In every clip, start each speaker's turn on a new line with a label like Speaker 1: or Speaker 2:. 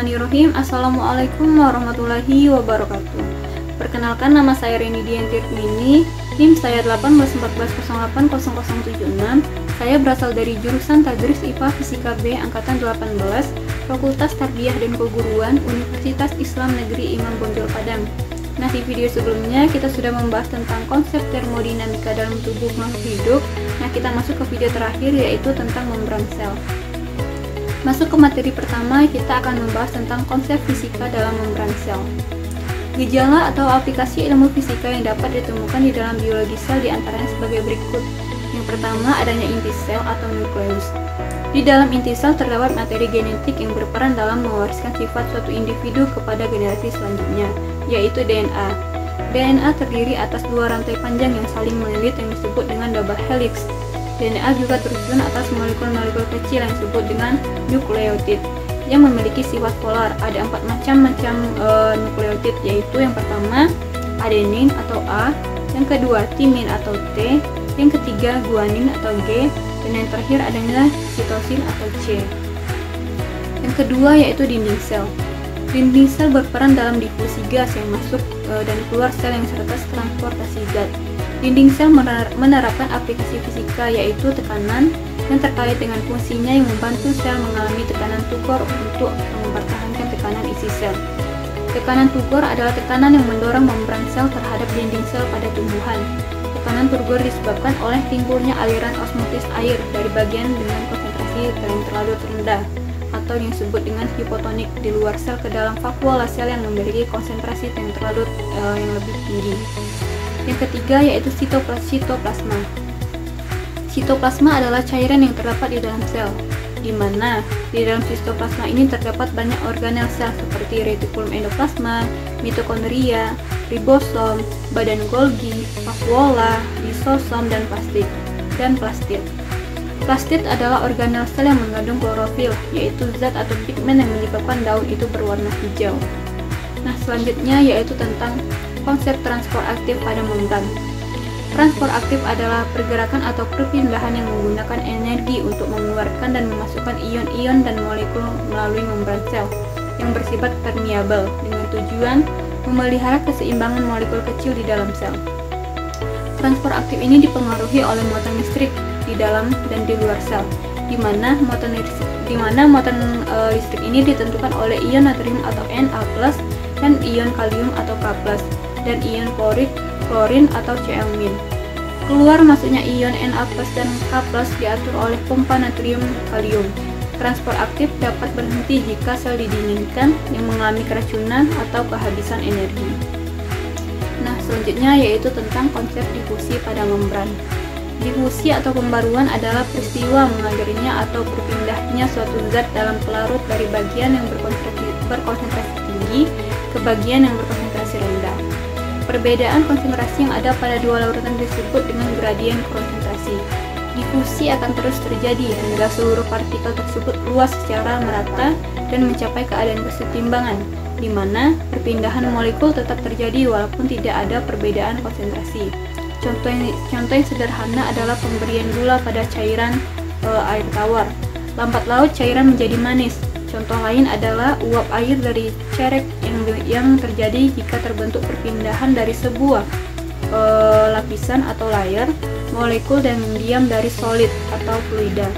Speaker 1: Bismillahirrahmanirrahim. Assalamualaikum warahmatullahi wabarakatuh. Perkenalkan, nama saya Reni Dianti Mini, NIM saya 1814080076. Saya berasal dari jurusan Tadris IPA Fisika B Angkatan 18, Fakultas Tarbiyah dan Keguruan, Universitas Islam Negeri Imam Bonjol Padang. Nah, di video sebelumnya kita sudah membahas tentang konsep termodinamika dalam tubuh makhluk hidup. Nah, kita masuk ke video terakhir, yaitu tentang membran sel. Masuk ke materi pertama, kita akan membahas tentang konsep fisika dalam membran sel. Gejala atau aplikasi ilmu fisika yang dapat ditemukan di dalam biologi sel diantaranya sebagai berikut. Yang pertama, adanya inti sel atau nukleus. Di dalam inti sel terdapat materi genetik yang berperan dalam mewariskan sifat suatu individu kepada generasi selanjutnya, yaitu DNA. DNA terdiri atas dua rantai panjang yang saling melilit yang disebut dengan double helix. DNA juga tersusun atas molekul-molekul kecil yang disebut dengan nukleotid yang memiliki sifat polar. Ada 4 macam nukleotid, yaitu yang pertama adenin atau A, yang kedua timin atau T, yang ketiga guanin atau G, dan yang terakhir adalah sitosin atau C. Yang kedua yaitu dinding sel. Dinding sel berperan dalam difusi gas yang masuk dan keluar sel yang serta transportasi zat. Dinding sel menerapkan aplikasi fisika, yaitu tekanan yang terkait dengan fungsinya yang membantu sel mengalami tekanan Tugor untuk mempertahankan tekanan isi sel. Tekanan Tugor adalah tekanan yang mendorong membran sel terhadap dinding sel pada tumbuhan. Tekanan Tugor disebabkan oleh timbulnya aliran osmosis air dari bagian dengan konsentrasi yang terlalu rendah atau yang disebut dengan hipotonik di luar sel ke dalam vakuola sel yang memiliki konsentrasi yang lebih tinggi. Yang ketiga yaitu sitoplasma. Sitoplasma adalah cairan yang terdapat di dalam sel, di mana di dalam sitoplasma ini terdapat banyak organel sel seperti retikulum endoplasma, mitokondria, ribosom, badan Golgi, vakuola, lisosom, dan plastid. Plastid adalah organel sel yang mengandung klorofil, yaitu zat atau pigmen yang menyebabkan daun itu berwarna hijau. Nah, selanjutnya yaitu tentang konsep transport aktif pada membran. Transport aktif adalah pergerakan atau perpindahan yang menggunakan energi untuk mengeluarkan dan memasukkan ion-ion dan molekul melalui membran sel yang bersifat permeabel dengan tujuan memelihara keseimbangan molekul kecil di dalam sel. Transport aktif ini dipengaruhi oleh muatan listrik di dalam dan di luar sel, di mana muatan listrik ini ditentukan oleh ion natrium atau Na+, dan ion kalium atau K+, dan ion klorin atau Cl-. Keluar masuknya ion Na+ dan K+ diatur oleh pompa natrium kalium. Transport aktif dapat berhenti jika sel didinginkan yang mengalami keracunan atau kehabisan energi. Nah, selanjutnya yaitu tentang konsep difusi pada membran. Difusi atau pembaruan adalah peristiwa mengalirnya atau berpindahnya suatu zat dalam pelarut dari bagian yang berkonsentrasi tinggi ke bagian yang berkonsentrasi rendah. Perbedaan konsentrasi yang ada pada dua larutan disebut dengan gradien konsentrasi. Difusi akan terus terjadi hingga seluruh partikel tersebut luas secara merata dan mencapai keadaan kesetimbangan, di mana perpindahan molekul tetap terjadi walaupun tidak ada perbedaan konsentrasi. Contoh yang sederhana adalah pemberian gula pada cairan air tawar. Lambat laut cairan menjadi manis. Contoh lain adalah uap air dari cerek yang terjadi jika terbentuk perpindahan dari sebuah lapisan atau layer molekul dan diam dari solid atau fluida.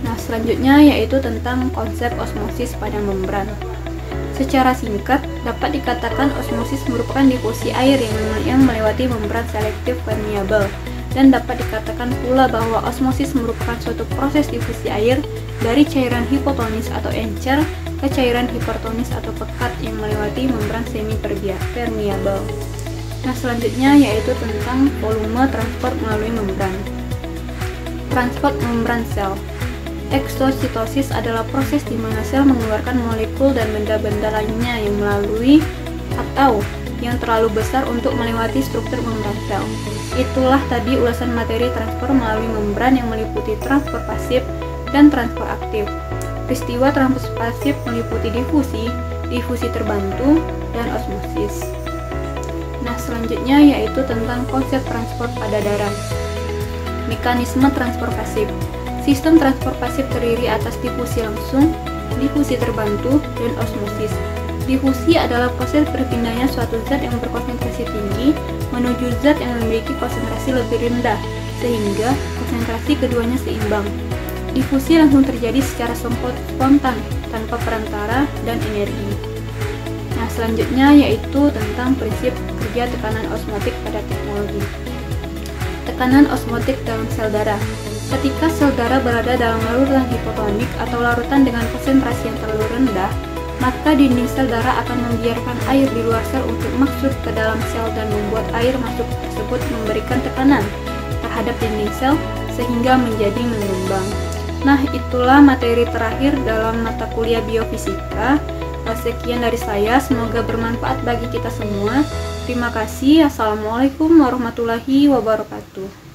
Speaker 1: Nah, selanjutnya yaitu tentang konsep osmosis pada membran. Secara singkat, dapat dikatakan osmosis merupakan difusi air yang melewati membran selektif permeabel, dan dapat dikatakan pula bahwa osmosis merupakan suatu proses difusi air dari cairan hipotonis atau encer ke cairan hipertonis atau pekat yang melewati membran semi permeabel. Nah, selanjutnya yaitu tentang volume transport melalui membran. Transport membran sel. Eksositosis adalah proses di mana sel mengeluarkan molekul dan benda-benda lainnya yang melalui atau yang terlalu besar untuk melewati struktur membran sel. Itulah tadi ulasan materi transport melalui membran yang meliputi transport pasif dan transport aktif. Peristiwa transport pasif meliputi difusi terbantu, dan osmosis. Nah, selanjutnya yaitu tentang konsep transport pada darah. Mekanisme transport pasif. Sistem transport pasif terdiri atas difusi langsung, difusi terbantu, dan osmosis. Difusi adalah proses berpindahnya suatu zat yang berkonsentrasi tinggi menuju zat yang memiliki konsentrasi lebih rendah, sehingga konsentrasi keduanya seimbang. Difusi langsung terjadi secara spontan, tanpa perantara dan energi. Nah, selanjutnya yaitu tentang prinsip kerja tekanan osmotik pada teknologi. Tekanan osmotik dalam sel darah. Ketika sel darah berada dalam larutan hipotonik atau larutan dengan konsentrasi yang terlalu rendah, maka dinding sel darah akan membiarkan air di luar sel untuk masuk ke dalam sel dan membuat air masuk tersebut memberikan tekanan terhadap dinding sel sehingga menjadi mengembang. Nah, itulah materi terakhir dalam mata kuliah biofisika. Sekian dari saya, semoga bermanfaat bagi kita semua. Terima kasih. Assalamualaikum warahmatullahi wabarakatuh.